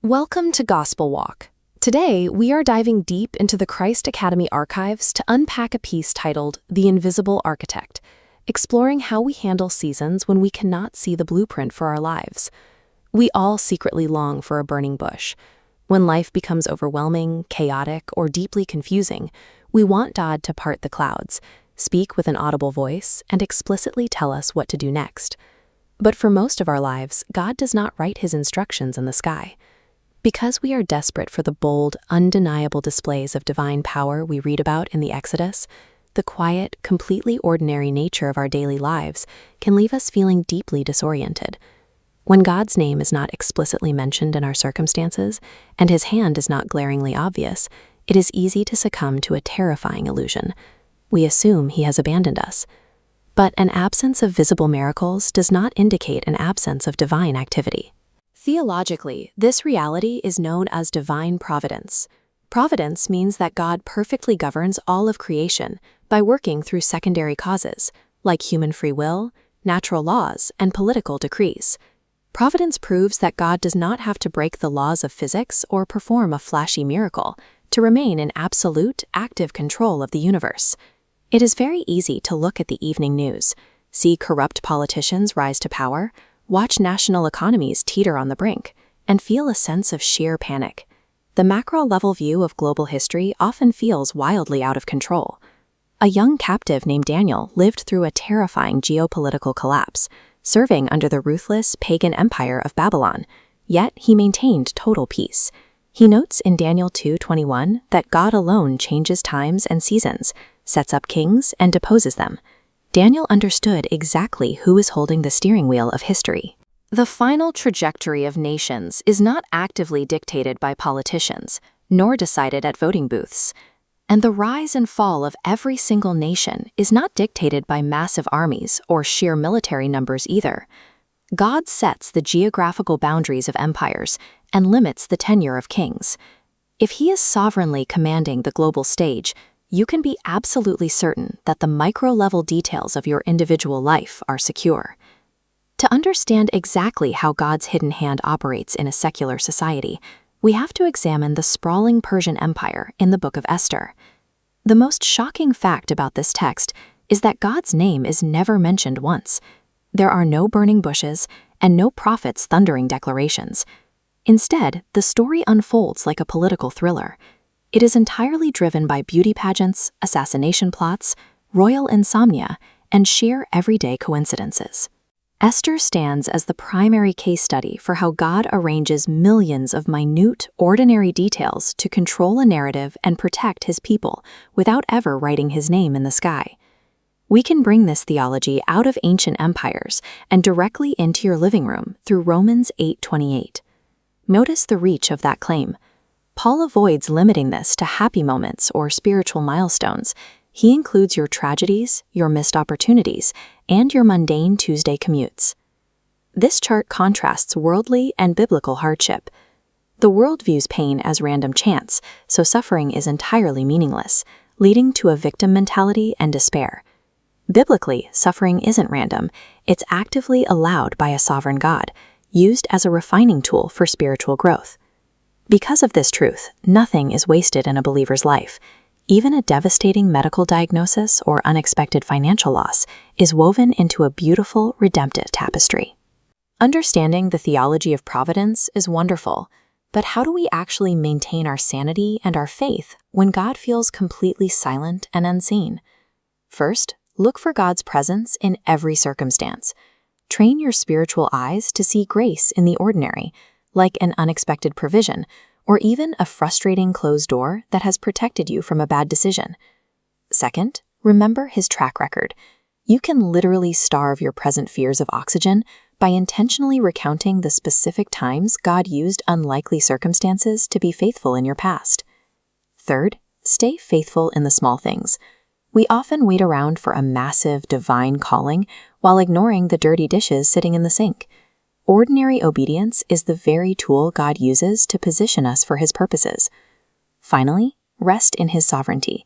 Welcome to Gospel Walk. Today, we are diving deep into the Christ Academy archives to unpack a piece titled The Invisible Architect, exploring how we handle seasons when we cannot see the blueprint for our lives. We all secretly long for a burning bush. When life becomes overwhelming, chaotic, or deeply confusing, we want God to part the clouds, speak with an audible voice, and explicitly tell us what to do next. But for most of our lives, God does not write his instructions in the sky. Because we are desperate for the bold, undeniable displays of divine power we read about in the Exodus, the quiet, completely ordinary nature of our daily lives can leave us feeling deeply disoriented. When God's name is not explicitly mentioned in our circumstances, and his hand is not glaringly obvious, it is easy to succumb to a terrifying illusion. We assume he has abandoned us. But an absence of visible miracles does not indicate an absence of divine activity. Theologically, this reality is known as divine providence. Providence means that God perfectly governs all of creation by working through secondary causes, like human free will, natural laws, and political decrees. Providence proves that God does not have to break the laws of physics or perform a flashy miracle to remain in absolute, active control of the universe. It is very easy to look at the evening news, see corrupt politicians rise to power, watch national economies teeter on the brink, and feel a sense of sheer panic. The macro-level view of global history often feels wildly out of control. A young captive named Daniel lived through a terrifying geopolitical collapse, serving under the ruthless pagan empire of Babylon, yet he maintained total peace. He notes in Daniel 2:21 that God alone changes times and seasons, sets up kings, and deposes them. Daniel understood exactly who is holding the steering wheel of history. The final trajectory of nations is not actively dictated by politicians, nor decided at voting booths. And the rise and fall of every single nation is not dictated by massive armies or sheer military numbers either. God sets the geographical boundaries of empires and limits the tenure of kings. If he is sovereignly commanding the global stage, you can be absolutely certain that the micro-level details of your individual life are secure. To understand exactly how God's hidden hand operates in a secular society, we have to examine the sprawling Persian Empire in the Book of Esther. The most shocking fact about this text is that God's name is never mentioned once. There are no burning bushes and no prophets thundering declarations. Instead, the story unfolds like a political thriller. It is entirely driven by beauty pageants, assassination plots, royal insomnia, and sheer everyday coincidences. Esther stands as the primary case study for how God arranges millions of minute, ordinary details to control a narrative and protect his people without ever writing his name in the sky. We can bring this theology out of ancient empires and directly into your living room through Romans 8:28. Notice the reach of that claim. Paul avoids limiting this to happy moments or spiritual milestones. He includes your tragedies, your missed opportunities, and your mundane Tuesday commutes. This chart contrasts worldly and biblical hardship. The world views pain as random chance, so suffering is entirely meaningless, leading to a victim mentality and despair. Biblically, suffering isn't random. It's actively allowed by a sovereign God, used as a refining tool for spiritual growth. Because of this truth, nothing is wasted in a believer's life. Even a devastating medical diagnosis or unexpected financial loss is woven into a beautiful, redemptive tapestry. Understanding the theology of providence is wonderful, but how do we actually maintain our sanity and our faith when God feels completely silent and unseen? First, look for God's presence in every circumstance. Train your spiritual eyes to see grace in the ordinary, like an unexpected provision, or even a frustrating closed door that has protected you from a bad decision. Second, remember his track record. You can literally starve your present fears of oxygen by intentionally recounting the specific times God used unlikely circumstances to be faithful in your past. Third, stay faithful in the small things. We often wait around for a massive divine calling while ignoring the dirty dishes sitting in the sink. Ordinary obedience is the very tool God uses to position us for his purposes. Finally, rest in his sovereignty.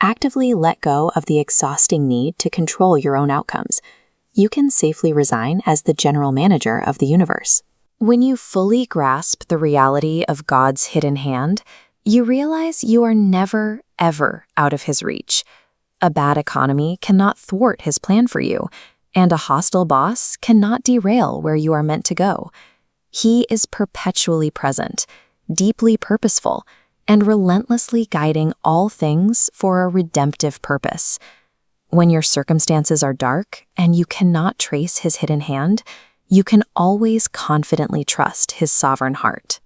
Actively let go of the exhausting need to control your own outcomes. You can safely resign as the general manager of the universe. When you fully grasp the reality of God's hidden hand, you realize you are never, ever out of His reach. A bad economy cannot thwart His plan for you, and a hostile boss cannot derail where you are meant to go. He is perpetually present, deeply purposeful, and relentlessly guiding all things for a redemptive purpose. When your circumstances are dark and you cannot trace His hidden hand, you can always confidently trust His sovereign heart.